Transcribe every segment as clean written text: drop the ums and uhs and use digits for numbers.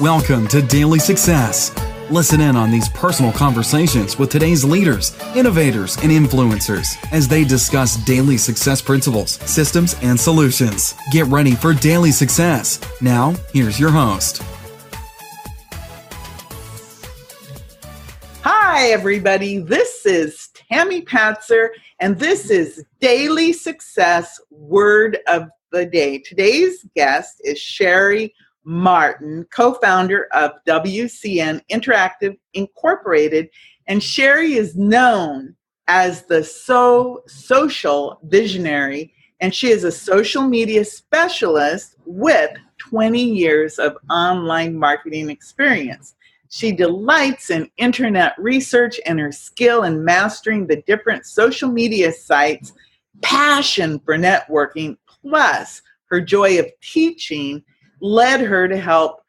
Welcome to Daily Success. Listen in on these personal conversations with today's leaders, innovators, and influencers as they discuss daily success principles, systems, and solutions. Get ready for Daily Success. Now, here's your host. Hi, everybody. This is Tammy Patzer, and this is Daily Success Word of the Day. Today's guest is CHERI Martin, co-founder of WCN Interactive Incorporated, and CHERI is known as the social visionary, and she is a social media specialist with 20 years of online marketing experience. She delights in internet research and her skill in mastering the different social media sites, passion for networking, plus her joy of teaching led her to help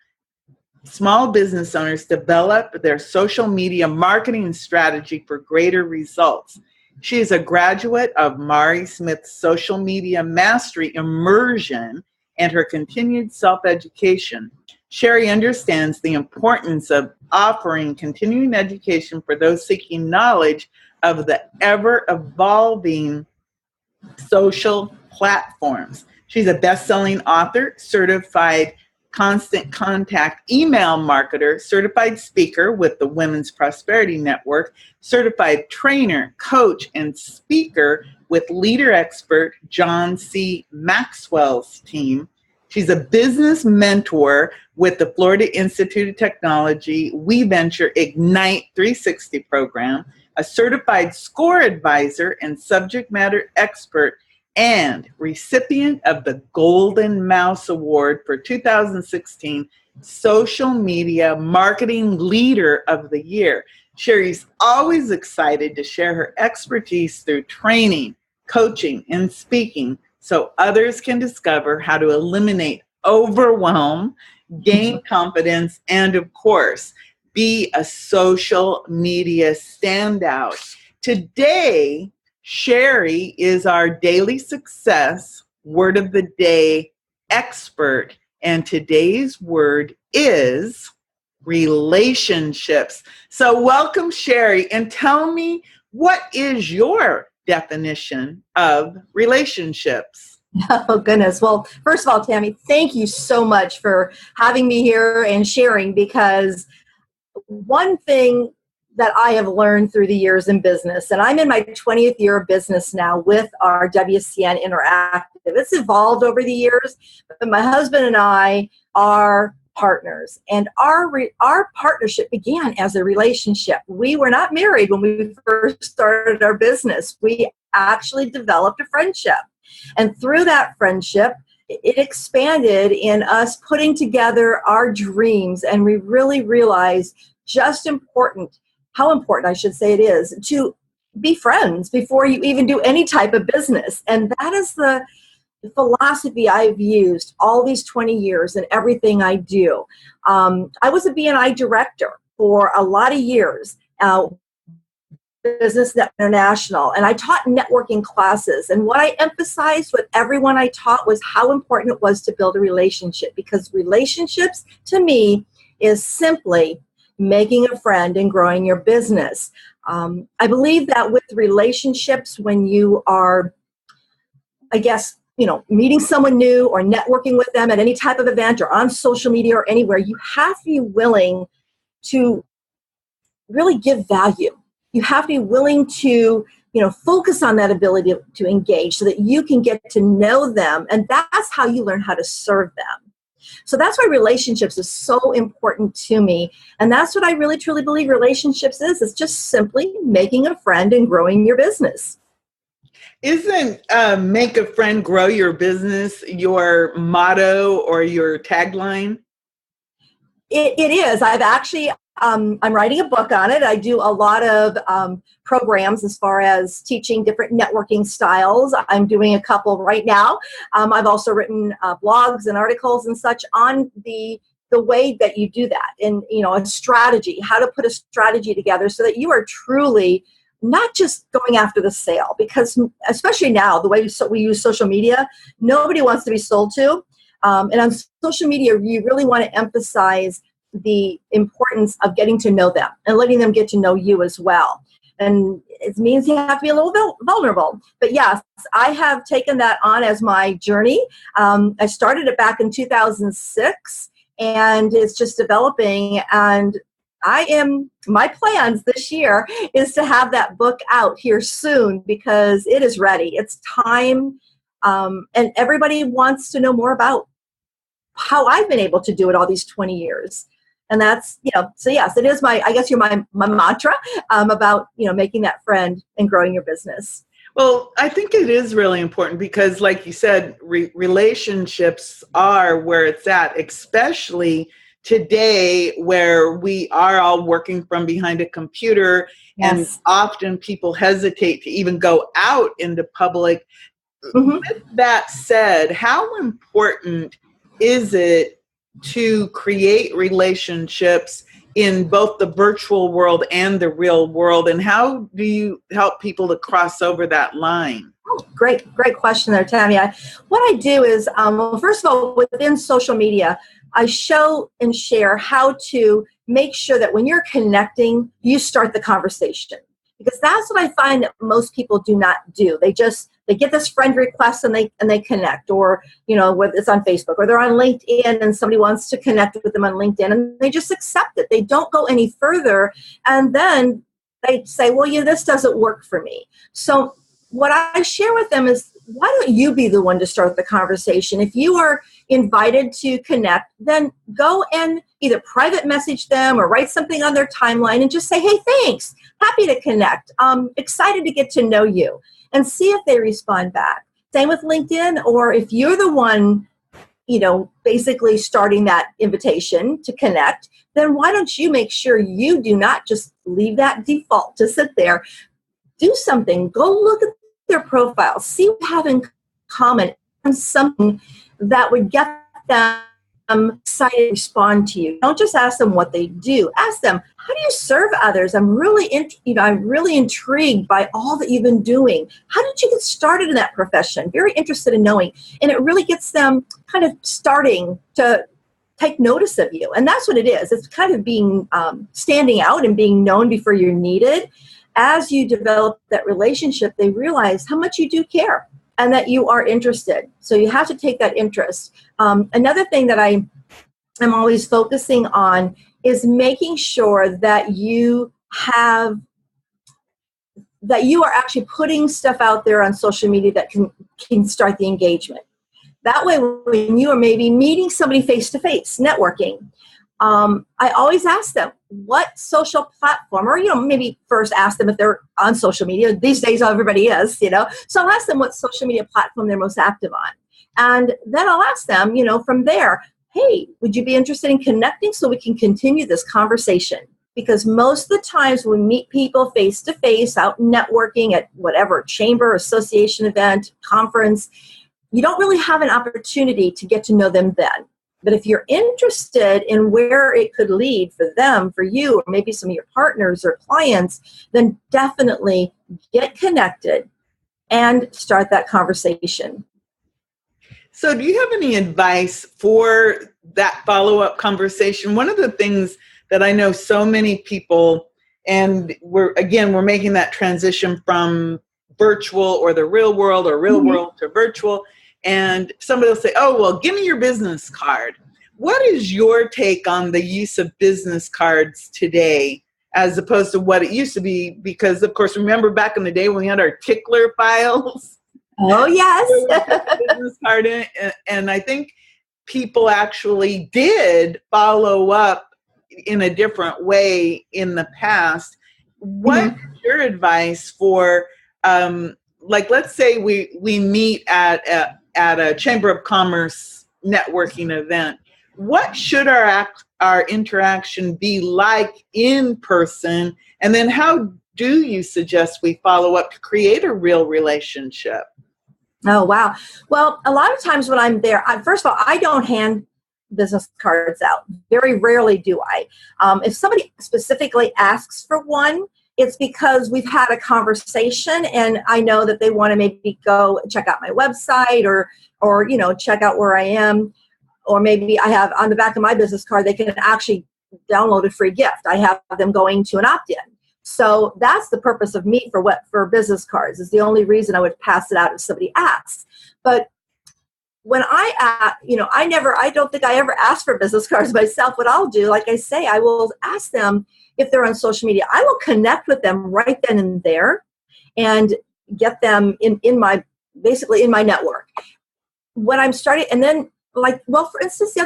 small business owners develop their social media marketing strategy for greater results. She is a graduate of Mari Smith's Social Media Mastery Immersion and her continued self-education. CHERI understands the importance of offering continuing education for those seeking knowledge of the ever-evolving social platforms. She's a best-selling author, certified constant contact email marketer, certified speaker with the Women's Prosperity Network, certified trainer, coach, and speaker with leader expert John C. Maxwell's team. She's a business mentor with the Florida Institute of Technology We Venture Ignite 360 program, a certified score advisor and subject matter expert, and recipient of the Golden Mouse Award for 2016 Social Media Marketing Leader of the Year. CHERI's always excited to share her expertise through training, coaching, and speaking so others can discover how to eliminate overwhelm, gain confidence, and of course, be a social media standout. Today, CHERI is our Daily Success Word of the Day expert, and today's word is relationships. So welcome, CHERI, and tell me, what is your definition of relationships? Oh, goodness. Well, first of all, Tammy, thank you so much for having me here and sharing, because one thing that I have learned through the years in business, and I'm in my 20th year of business now with our WCN Interactive. It's evolved over the years, but my husband and I are partners, and our partnership began as a relationship. We were not married when we first started our business. We actually developed a friendship, and through that friendship, it expanded in us putting together our dreams, and we really realized how important I should say it is to be friends before you even do any type of business. And that is the philosophy I've used all these 20 years in everything I do. I was a B&I director for a lot of years, Business Net International, and I taught networking classes. And what I emphasized with everyone I taught was how important it was to build a relationship, because relationships to me is simply making a friend and growing your business. I believe that with relationships, when you are, meeting someone new or networking with them at any type of event or on social media or anywhere, you have to be willing to really give value. You have to be willing to, focus on that ability to engage so that you can get to know them. And that's how you learn how to serve them. So that's why relationships is so important to me. And that's what I really, truly believe relationships is. It's just simply making a friend and growing your business. Isn't make a friend, grow your business your motto or your tagline? It is. I've actually, I'm writing a book on it. I do a lot of programs as far as teaching different networking styles. I'm doing a couple right now. I've also written blogs and articles and such on the way that you do that, and a strategy, how to put a strategy together so that you are truly not just going after the sale, because especially now, the way we use social media, nobody wants to be sold to. And on social media, you really want to emphasize the importance of getting to know them and letting them get to know you as well. And it means you have to be a little vulnerable. But yes, I have taken that on as my journey. I started it back in 2006, and it's just developing. And my plans this year is to have that book out here soon, because it is ready. It's time. And everybody wants to know more about how I've been able to do it all these 20 years. And that's, so yes, it is my mantra about, making that friend and growing your business. Well, I think it is really important because, like you said, relationships are where it's at, especially today where we are all working from behind a computer. Yes. And often people hesitate to even go out into public. Mm-hmm. With that said, how important is it to create relationships in both the virtual world and the real world? And how do you help people to cross over that line? Oh, great question there, Tammy. What I do is, first of all, within social media, I show and share how to make sure that when you're connecting, you start the conversation. Because that's what I find that most people do not do. They get this friend request and they connect, or whether it's on Facebook or they're on LinkedIn and somebody wants to connect with them on LinkedIn, and they just accept it. They don't go any further, and then they say, well, this doesn't work for me. So what I share with them is, why don't you be the one to start the conversation? If you are invited to connect, then go and either private message them or write something on their timeline and just say, hey, thanks. Happy to connect. Excited to get to know you, and see if they respond back. Same with LinkedIn, or if you're the one, basically starting that invitation to connect, then why don't you make sure you do not just leave that default to sit there. Do something. Go look at their profile. See what you have in common, and something that would get them excited to respond to you. Don't just ask them what they do. Ask them, how do you serve others? I'm really intrigued by all that you've been doing. How did you get started in that profession? Very interested in knowing. And it really gets them kind of starting to take notice of you. And that's what it is. It's kind of being standing out and being known before you're needed. As you develop that relationship, they realize how much you do care and that you are interested. So you have to take that interest. Another thing that I am always focusing on is making sure that you are actually putting stuff out there on social media that can start the engagement. That way, when you are maybe meeting somebody face-to-face, networking, I always ask them, what social platform, or, maybe first ask them if they're on social media. These days, everybody is, So I'll ask them what social media platform they're most active on. And then I'll ask them, from there, hey, would you be interested in connecting so we can continue this conversation? Because most of the times when we meet people face-to-face, out networking at whatever chamber, association event, conference, you don't really have an opportunity to get to know them then. But if you're interested in where it could lead for them, for you, or maybe some of your partners or clients, then definitely get connected and start that conversation. So do you have any advice for that follow-up conversation? One of the things that I know so many people, and we're making that transition from virtual or the real world or real world to virtual. And somebody will say, oh, well, give me your business card. What is your take on the use of business cards today as opposed to what it used to be? Because, of course, remember back in the day when we had our tickler files? Oh, yes. Business card in, and I think people actually did follow up in a different way in the past. What is your advice for, let's say we meet at a Chamber of Commerce networking event. What should our interaction be like in person? And then how do you suggest we follow up to create a real relationship? Oh, wow. Well, a lot of times when I'm there, first of all, I don't hand business cards out. Very rarely do I. If somebody specifically asks for one, it's because we've had a conversation and I know that they want to maybe go check out my website or check out where I am. Or maybe I have on the back of my business card, they can actually download a free gift. I have them going to an opt-in. So that's the purpose of me for business cards. Is the only reason I would pass it out if somebody asks. But when I don't think I ever ask for business cards myself. What I'll do, like I say, I will ask them if they're on social media. I will connect with them right then and there and get them in my network. When I'm starting, and then for instance,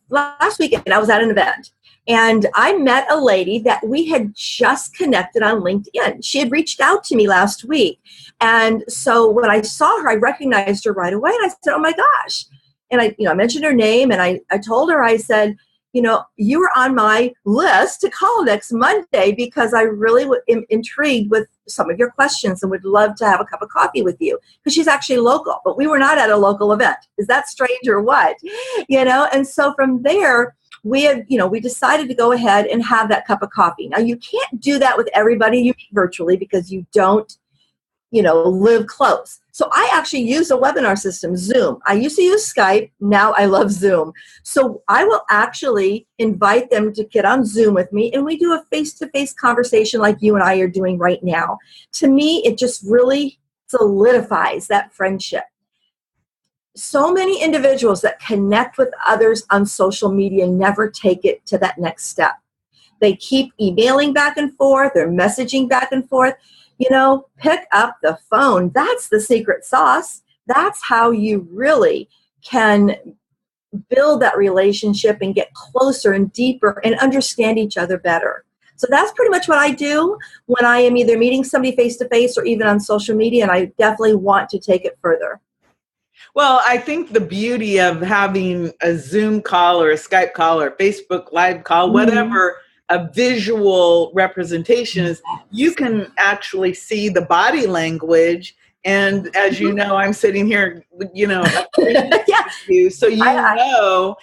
last weekend I was at an event and I met a lady that we had just connected on LinkedIn. She had reached out to me last week. And so when I saw her, I recognized her right away. And I said, oh my gosh. And I mentioned her name and I told her, I said, you were on my list to call next Monday because I really am intrigued with some of your questions and would love to have a cup of coffee with you, because she's actually local, but we were not at a local event. Is that strange or what? And so from there, we decided to go ahead and have that cup of coffee. Now, you can't do that with everybody you meet virtually because you don't, live close. So I actually use a webinar system, Zoom. I used to use Skype. Now I love Zoom. So I will actually invite them to get on Zoom with me, and we do a face-to-face conversation like you and I are doing right now. To me, it just really solidifies that friendship. So many individuals that connect with others on social media never take it to that next step. They keep emailing back and forth, they're messaging back and forth. Pick up the phone. That's the secret sauce. That's how you really can build that relationship and get closer and deeper and understand each other better. So that's pretty much what I do when I am either meeting somebody face-to-face or even on social media, and I definitely want to take it further. Well, I think the beauty of having a Zoom call or a Skype call or Facebook Live call, whatever, a visual representation is, you can actually see the body language. And as you know, I'm sitting here, yeah. You, so know,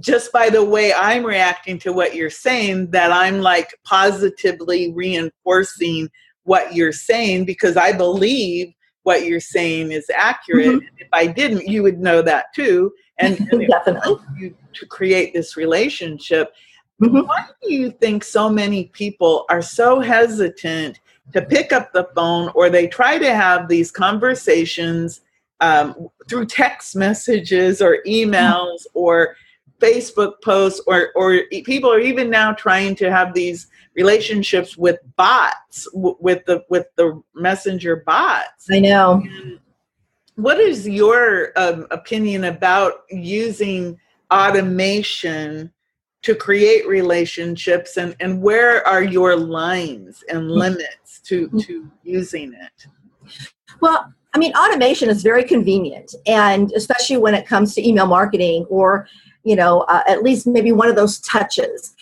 just by the way I'm reacting to what you're saying, that I'm like positively reinforcing what you're saying because I believe what you're saying is accurate. If I didn't, you would know that too. And definitely you to create this relationship. Why do you think so many people are so hesitant to pick up the phone, or they try to have these conversations through text messages or emails or Facebook posts, or people are even now trying to have these relationships with bots, with the messenger bots? I know. And what is your opinion about using automation to create relationships, and where are your lines and limits to using it? Well, I mean, automation is very convenient, and especially when it comes to email marketing or, at least maybe one of those touches.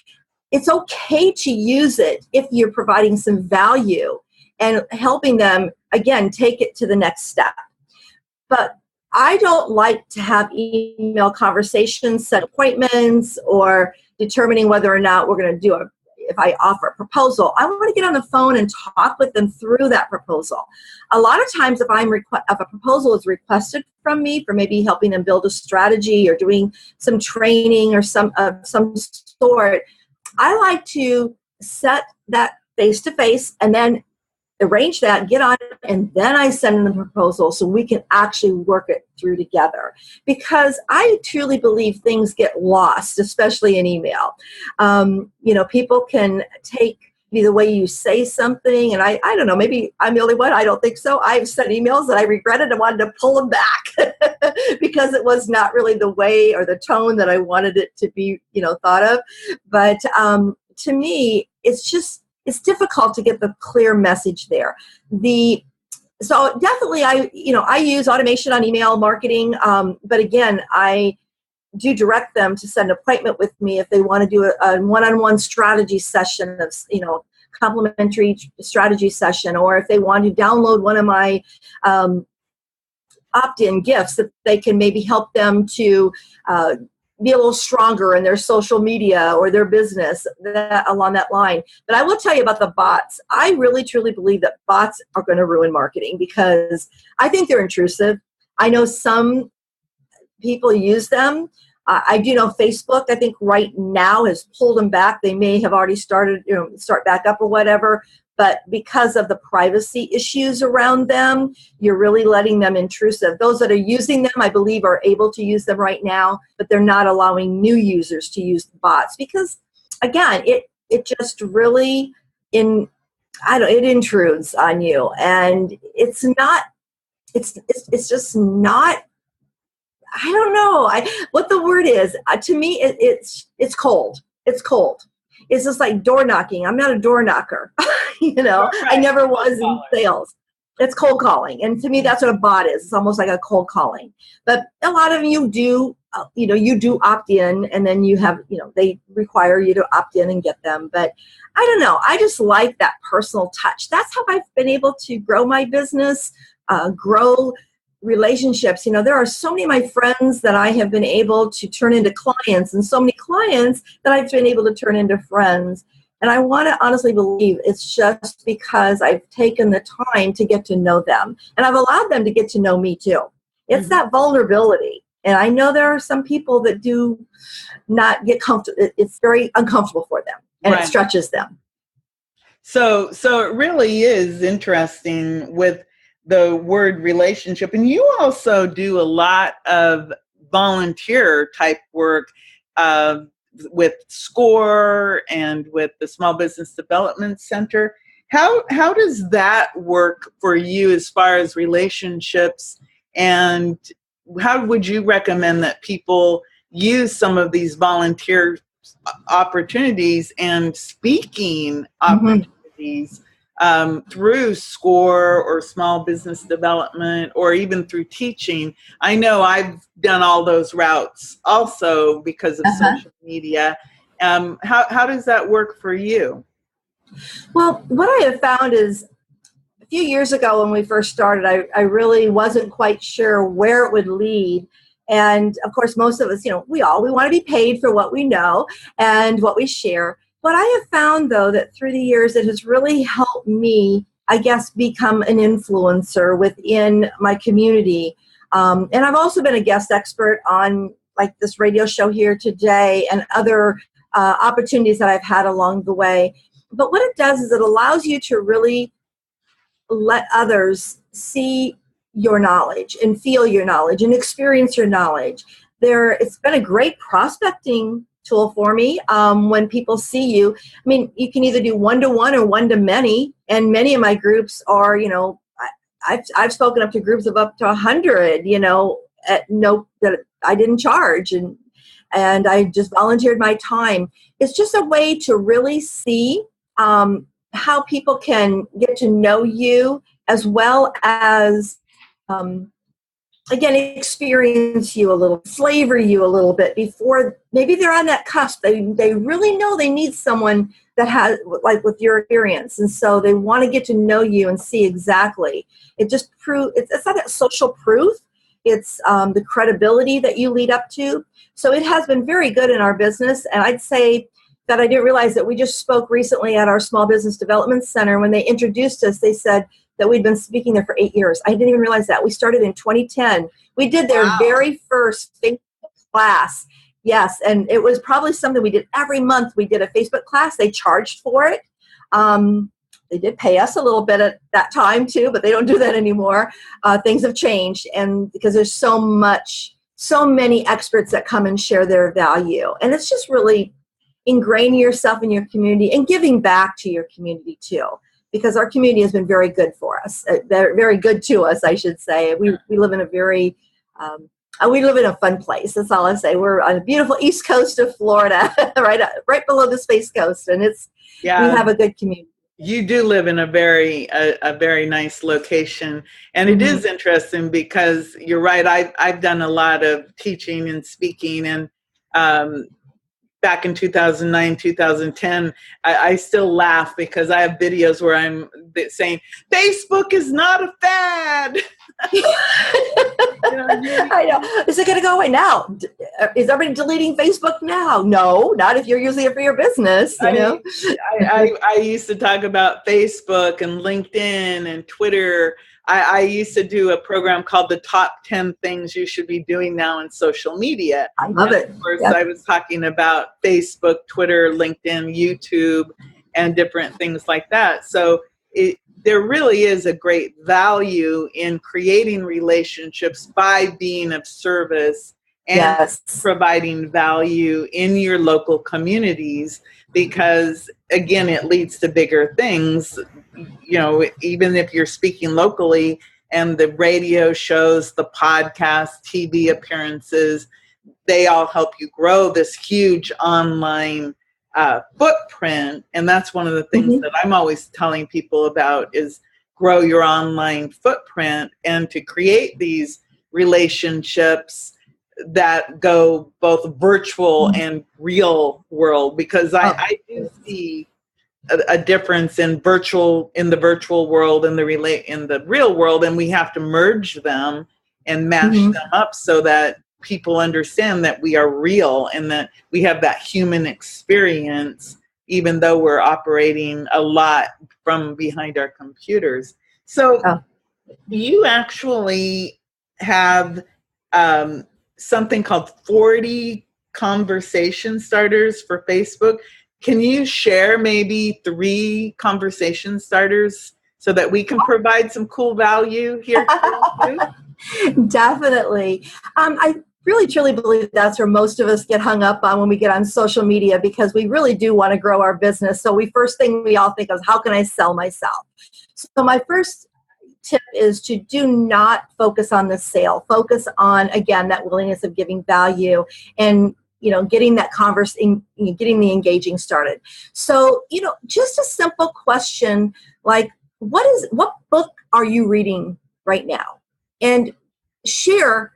It's okay to use it if you're providing some value and helping them, again, take it to the next step. But I don't like to have email conversations, set appointments, or determining whether or not we're going to if I offer a proposal. I want to get on the phone and talk with them through that proposal. A lot of times if a proposal is requested from me for maybe helping them build a strategy or doing some training or some sort, I like to set that face-to-face and then arrange that, get on it, and then I send them the proposal so we can actually work it through together. Because I truly believe things get lost, especially in email. People can take the way you say something, and I don't know, maybe I'm the only one, I don't think so. I've sent emails that I regretted and wanted to pull them back because it was not really the way or the tone that I wanted it to be, thought of. But to me, it's difficult to get the clear message there. So definitely I use automation on email marketing. But again, I do direct them to set an appointment with me if they want to do a one-on-one strategy session of, complimentary strategy session, or if they want to download one of my opt-in gifts that they can maybe help them to be a little stronger in their social media or their business along that line. But I will tell you about the bots. I really, truly believe that bots are going to ruin marketing because I think they're intrusive. I know some people use them. I do know Facebook, I think right now has pulled them back. They may have already started, start back up or whatever. But because of the privacy issues around them, you're really letting them intrusive. Those that are using them, I believe, are able to use them right now, but they're not allowing new users to use the bots because, again, it just really it intrudes on you, and it's just not. I don't know what the word is. To me, it's cold. It's cold. It's just like door knocking. I'm not a door knocker. Right. I never was in sales. It's cold calling. And to me, that's what a bot is. It's almost like a cold calling. But a lot of you do, you do opt in, and then you have, they require you to opt in and get them. But I don't know. I just like that personal touch. That's how I've been able to grow my business, grow relationships. There are so many of my friends that I have been able to turn into clients, and so many clients that I've been able to turn into friends. And I want to honestly believe it's just because I've taken the time to get to know them, and I've allowed them to get to know me too. It's that vulnerability. And I know there are some people that do not get comfortable. It's very uncomfortable for them, and It stretches them. So it really is interesting with the word relationship. And you also do a lot of volunteer type work with SCORE and with the Small Business Development Center. How does that work for you as far as relationships, and how would you recommend that people use some of these volunteer opportunities and speaking opportunities through SCORE or small business development, or even through teaching? I know I've done all those routes also because of social media. How does that work for you? Well, what I have found is a few years ago when we first started, I really wasn't quite sure where it would lead. And of course, most of us, we want to be paid for what we know and what we share. But I have found, though, that through the years, it has really helped me, I guess, become an influencer within my community. And I've also been a guest expert on like this radio show here today and other opportunities that I've had along the way. But what it does is it allows you to really let others see your knowledge and feel your knowledge and experience your knowledge. It's been a great prospecting tool for me. When people see you, I mean, you can either do one-to-one or one-to-many, and many of my groups are, I've spoken up to groups of up to 100, that I didn't charge, and I just volunteered my time. It's just a way to really see how people can get to know you, as well as again, experience you a little, flavor you a little bit before maybe they're on that cusp. They really know they need someone that has, like, with your experience. And so they want to get to know you and see exactly. It just it's not that social proof. It's the credibility that you lead up to. So it has been very good in our business. And I'd say that I didn't realize that we just spoke recently at our Small Business Development Center. When they introduced us, they said that we'd been speaking there for 8 years. I didn't even realize that. We started in 2010. We did their very first Facebook class. Yes, and it was probably something we did every month. We did a Facebook class. They charged for it. They did pay us a little bit at that time too, but they don't do that anymore. Things have changed, and because there's so many experts that come and share their value. And it's just really ingraining yourself in your community and giving back to your community too. Because our community has been very good for us, very good to us, I should say. We live in a very, we live in a fun place. That's all I say. We're on the beautiful east coast of Florida, right below the Space Coast, and we have a good community. You do live in a very nice location, and it is interesting because you're right. I've done a lot of teaching and speaking, and back in 2009, 2010, I still laugh because I have videos where I'm saying, Facebook is not a fad. I know. Is it going to go away now? Is everybody deleting Facebook now? No, not if you're using it for your business. I used to talk about Facebook and LinkedIn and Twitter I used to do a program called the Top 10 Things You Should Be Doing Now in Social Media. I love it. Of course, Yep. I was talking about Facebook, Twitter, LinkedIn, YouTube, and different things like that. So there really is a great value in creating relationships by being of service and Yes. providing value in your local communities, because again, it leads to bigger things. You know, even if you're speaking locally, and the radio shows, the podcast, TV appearances, they all help you grow this huge online footprint. And that's one of the things that I'm always telling people about, is grow your online footprint and to create these relationships that go both virtual and real world, because I do see a difference in the virtual world and in the real world, and we have to merge them and mash them up so that people understand that we are real and that we have that human experience, even though we're operating a lot from behind our computers. So you actually have something called 40 conversation starters for Facebook. Can you share maybe 3 conversation starters so that we can provide some cool value here? Definitely. I really truly believe that's where most of us get hung up on when we get on social media, because we really do want to grow our business. So first thing we all think of is, how can I sell myself? So my first tip is to do not focus on the sale. Focus on, again, that willingness of giving value and getting that getting the engaging started. So, just a simple question like, what book are you reading right now? And share,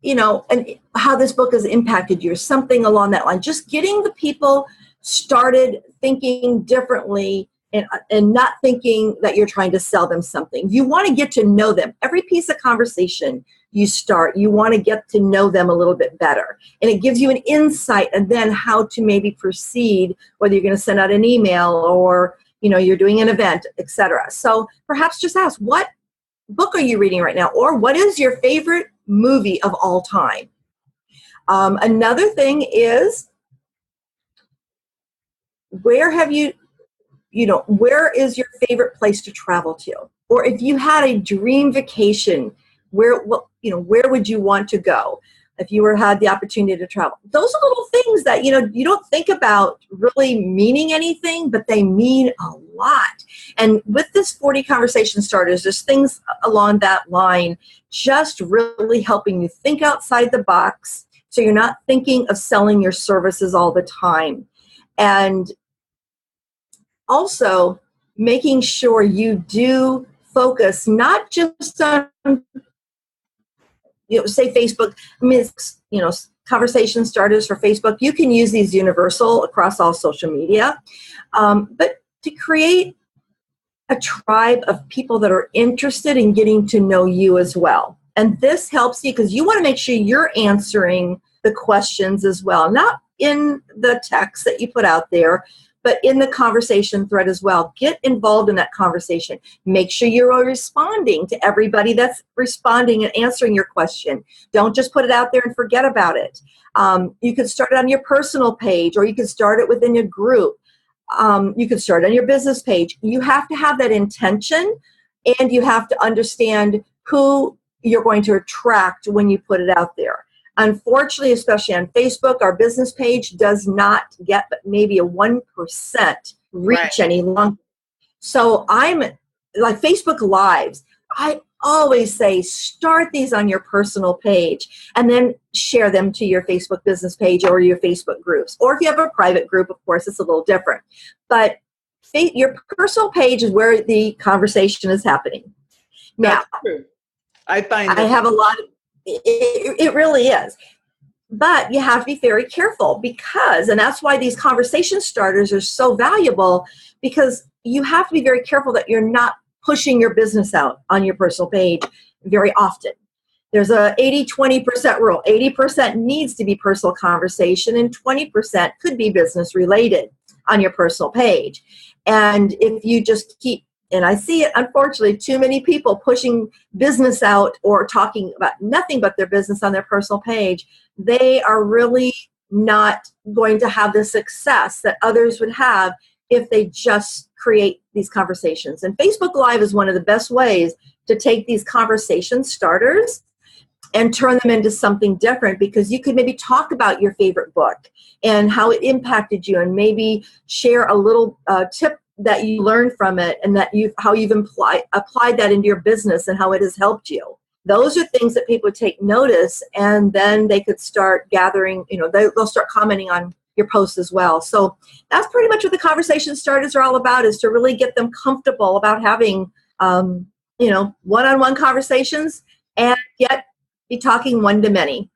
and how this book has impacted you, or something along that line. Just getting the people started thinking differently and not thinking that you're trying to sell them something. You want to get to know them. Every piece of conversation you start, you want to get to know them a little bit better. And it gives you an insight, and then how to maybe proceed, whether you're going to send out an email or, you're doing an event, etc. So perhaps just ask, what book are you reading right now? Or what is your favorite movie of all time? Another thing is, where is your favorite place to travel to? Or if you had a dream vacation, where would you want to go if you had the opportunity to travel? Those are little things that, you don't think about really meaning anything, but they mean a lot. And with this 40 conversation starters, there's things along that line, just really helping you think outside the box, so you're not thinking of selling your services all the time. And also making sure you do focus not just on, say Facebook. I mean, conversation starters for Facebook. You can use these universal across all social media, but to create a tribe of people that are interested in getting to know you as well. And this helps you because you want to make sure you're answering the questions as well, not in the text that you put out there, but in the conversation thread as well. Get involved in that conversation. Make sure you're responding to everybody that's responding and answering your question. Don't just put it out there and forget about it. You could start it on your personal page, or you could start it within your group. You could start on your business page. You have to have that intention, and you have to understand who you're going to attract when you put it out there. Unfortunately, especially on Facebook, our business page does not get but maybe a 1% reach any longer. So I'm like Facebook Lives. I always say start these on your personal page and then share them to your Facebook business page or your Facebook groups. Or if you have a private group, of course, it's a little different. But your personal page is where the conversation is happening. Now, I have a lot of, it really is. But you have to be very careful because, and that's why these conversation starters are so valuable, because you have to be very careful that you're not pushing your business out on your personal page very often. There's a 80-20% rule. 80% needs to be personal conversation and 20% could be business related on your personal page. And if you just keep and I see it, unfortunately, too many people pushing business out or talking about nothing but their business on their personal page. They are really not going to have the success that others would have if they just create these conversations. And Facebook Live is one of the best ways to take these conversation starters and turn them into something different, because you could maybe talk about your favorite book and how it impacted you, and maybe share a little tip that you learned from it, and that how you've applied that into your business and how it has helped you. Those are things that people would take notice, and then they could start gathering, they'll start commenting on your posts as well. So that's pretty much what the conversation starters are all about, is to really get them comfortable about having, one-on-one conversations, and yet be talking one-to-many.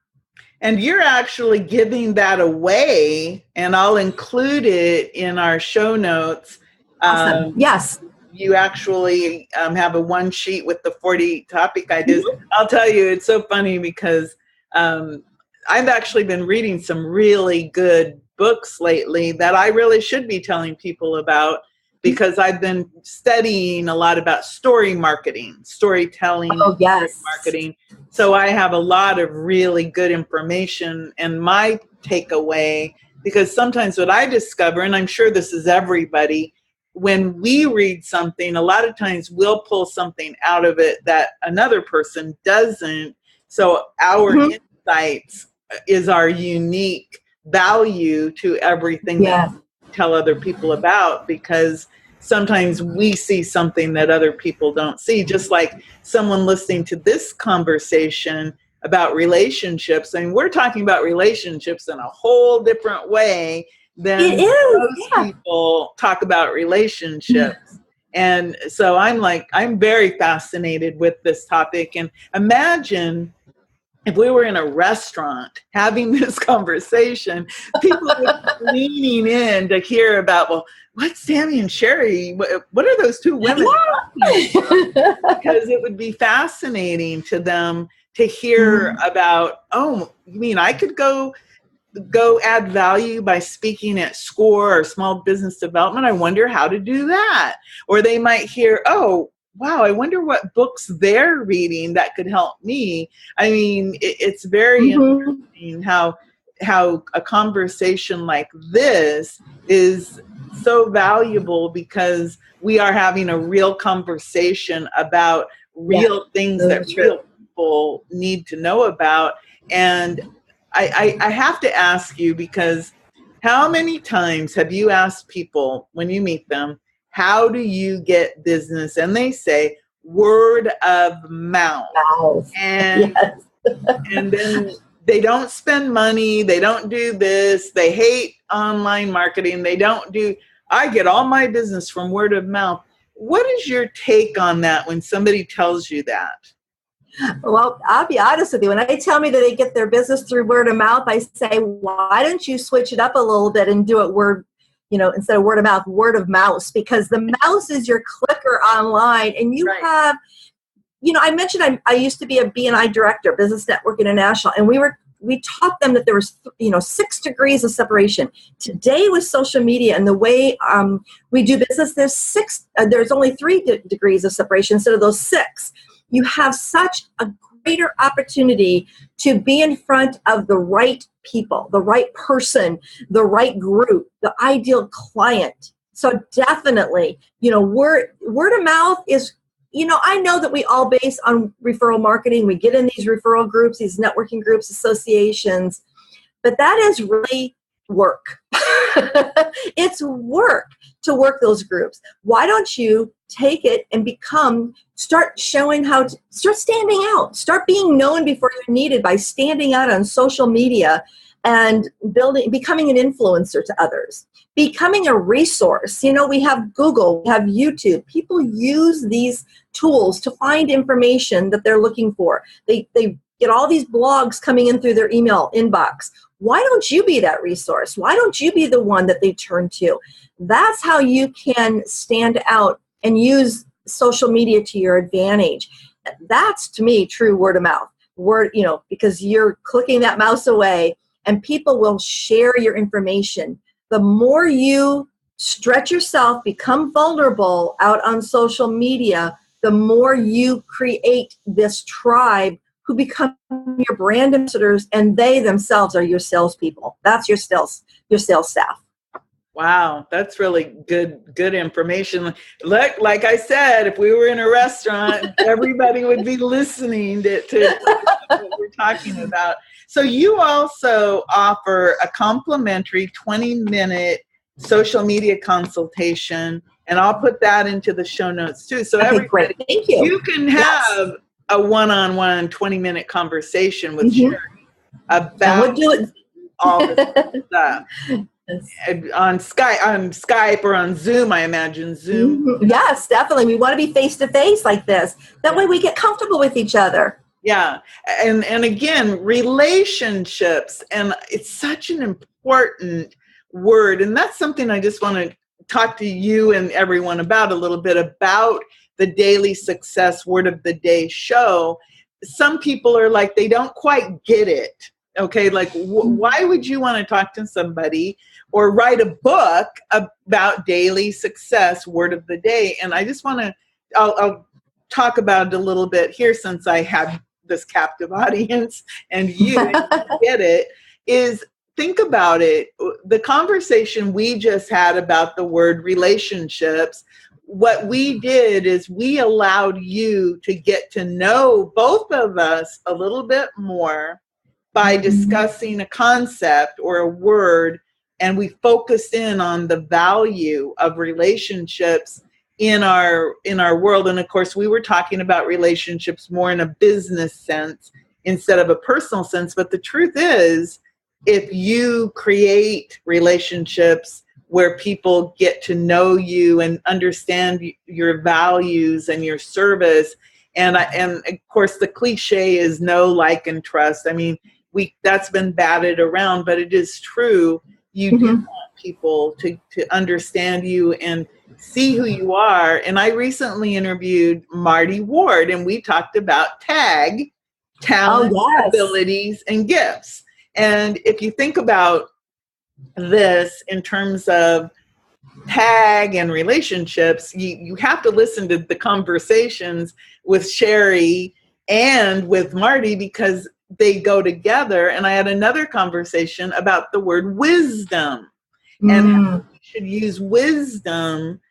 And you're actually giving that away, and I'll include it in our show notes. Awesome. Yes. You actually have a one sheet with the 40 topic ideas. Mm-hmm. I'll tell you, it's so funny because I've actually been reading some really good books lately that I really should be telling people about, because I've been studying a lot about story marketing, storytelling, marketing. So I have a lot of really good information, and my takeaway, because sometimes what I discover, and I'm sure this is everybody, when we read something, a lot of times we'll pull something out of it that another person doesn't. So our insights is our unique value to everything that we tell other people about, because sometimes we see something that other people don't see. Just like someone listening to this conversation about relationships, and we're talking about relationships in a whole different way than most people talk about relationships. And so I'm very fascinated with this topic. And imagine if we were in a restaurant having this conversation, people would be leaning in to hear about, well, what's Tammy and CHERI? What are those two women talking about? Because it would be fascinating to them to hear about, oh, you mean I could go add value by speaking at SCORE or Small Business Development? I wonder how to do that. Or they might hear, oh, wow, I wonder what books they're reading that could help me. I mean, it's very interesting how a conversation like this is so valuable, because we are having a real conversation about real things that real people need to know about. And I have to ask you, because how many times have you asked people when you meet them, how do you get business? And they say, word of mouth. And then they don't spend money. They don't do this. They hate online marketing. I get all my business from word of mouth. What is your take on that when somebody tells you that? Well, I'll be honest with you. When they tell me that they get their business through word of mouth, I say, why don't you switch it up a little bit and do it instead of word of mouth, word of mouse, because the mouse is your clicker online. And you have, I mentioned I used to be a B&I director, Business Network International, and we taught them that there was 6 degrees of separation. Today with social media and the way we do business, there's only 3 degrees of separation instead of those 6. You have such a greater opportunity to be in front of the right people, the right person, the right group, the ideal client. So definitely, word of mouth is, I know that we all base on referral marketing. We get in these referral groups, these networking groups, associations, but that is really work. It's work to work those groups. Why don't you take it and start showing start standing out, start being known before you're needed by standing out on social media and becoming an influencer to others, becoming a resource. We have Google, we have YouTube. People use these tools to find information that they're looking for. They get all these blogs coming in through their email inbox. Why don't you be that resource? Why don't you be the one that they turn to? That's how you can stand out and use social media to your advantage. That's, to me, true word of mouth. Because you're clicking that mouse away and people will share your information. The more you stretch yourself, become vulnerable out on social media, the more you create this tribe who become your brand ambassadors, and they themselves are your salespeople. That's your sales staff. Wow, that's really good information. Like I said, if we were in a restaurant, everybody would be listening to what we're talking about. So you also offer a complimentary 20-minute social media consultation, and I'll put that into the show notes too. So Okay, great. Thank you. You can have a one-on-one 20-minute conversation with Sherry about all this stuff. On Skype or on Zoom, I imagine. Zoom. Mm-hmm. Yes, definitely. We want to be face to face like this. That way we get comfortable with each other. Yeah. And again, relationships. And it's such an important word. And that's something I just want to talk to you and everyone about a little bit about the Daily Success Word of the Day show. Some people are like, they don't quite get it. Okay, like why would you want to talk to somebody or write a book about daily success, word of the day? And I just want to, I'll talk about it a little bit here since I have this captive audience and you get it, is think about it. The conversation we just had about the word relationships, what we did is we allowed you to get to know both of us a little bit more by discussing a concept or a word, and we focused in on the value of relationships in our world. And of course, we were talking about relationships more in a business sense instead of a personal sense. But the truth is, if you create relationships where people get to know you and understand your values and your service, and of course, the cliche is know, like, and trust. I mean, that's been batted around, but it is true. You do want people to understand you and see who you are. And I recently interviewed Marty Ward, and we talked about TAG, talent, abilities, and gifts. And if you think about this in terms of TAG and relationships, you have to listen to the conversations with Sherry and with Marty because they go together. And I had another conversation about the word wisdom and how we should use wisdom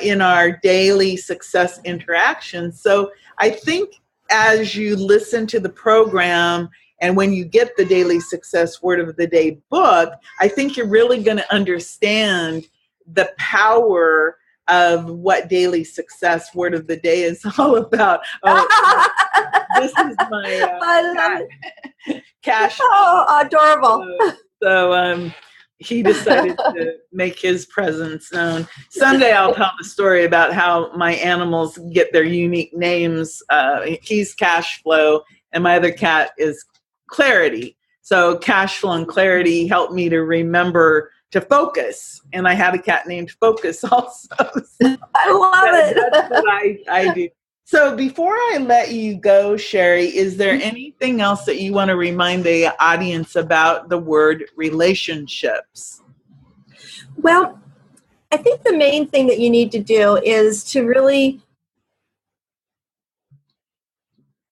in our daily success interactions. So I think as you listen to the program and when you get the Daily Success Word of the Day book, I think you're really going to understand the power of what Daily Success Word of the Day is all about. This is my I love it. Cash. Oh, adorable. So he decided to make his presence known. Someday I'll tell the story about how my animals get their unique names. He's Cash Flow, and my other cat is Clarity. So Cash Flow and Clarity helped me to remember to focus. And I had a cat named Focus also. So I love it. That's what I do. So before I let you go, Sherry, is there anything else that you want to remind the audience about the word relationships? Well, I think the main thing that you need to do is to really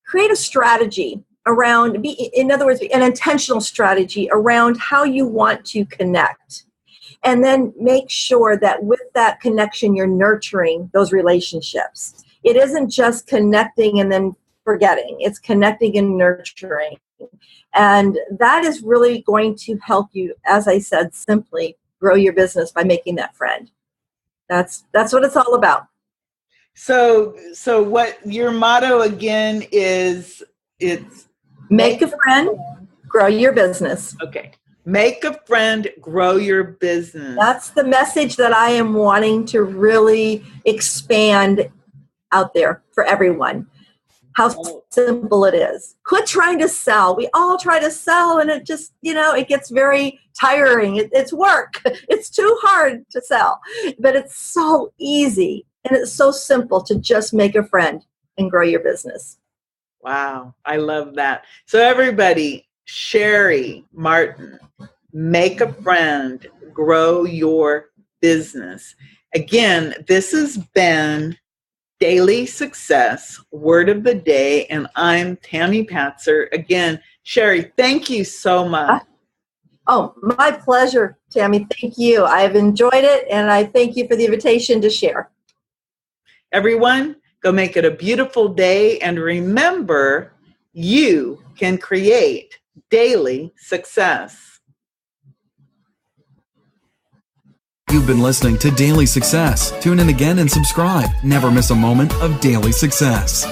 create a strategy around, in other words, an intentional strategy around how you want to connect. And then make sure that with that connection, you're nurturing those relationships. It isn't just connecting and then forgetting. It's connecting and nurturing. And that is really going to help you, as I said, simply grow your business by making that friend. That's what it's all about. So what your motto again is, it's make a friend, grow your business. Okay. Make a friend, grow your business. That's the message that I am wanting to really expand out there for everyone. How simple it is. Quit trying to sell. We all try to sell, and it just, it gets very tiring. It's work. It's too hard to sell, but it's so easy and it's so simple to just make a friend and grow your business. Wow. I love that. So everybody, Sherry Martin, make a friend, grow your business. Again, this has been Daily Success, Word of the Day, and I'm Tammy Patzer. Again, CHERI, thank you so much. Oh, my pleasure, Tammy. Thank you. I've enjoyed it, and I thank you for the invitation to share. Everyone, go make it a beautiful day, and remember, you can create daily success. You've been listening to Daily Success. Tune in again and subscribe. Never miss a moment of daily success.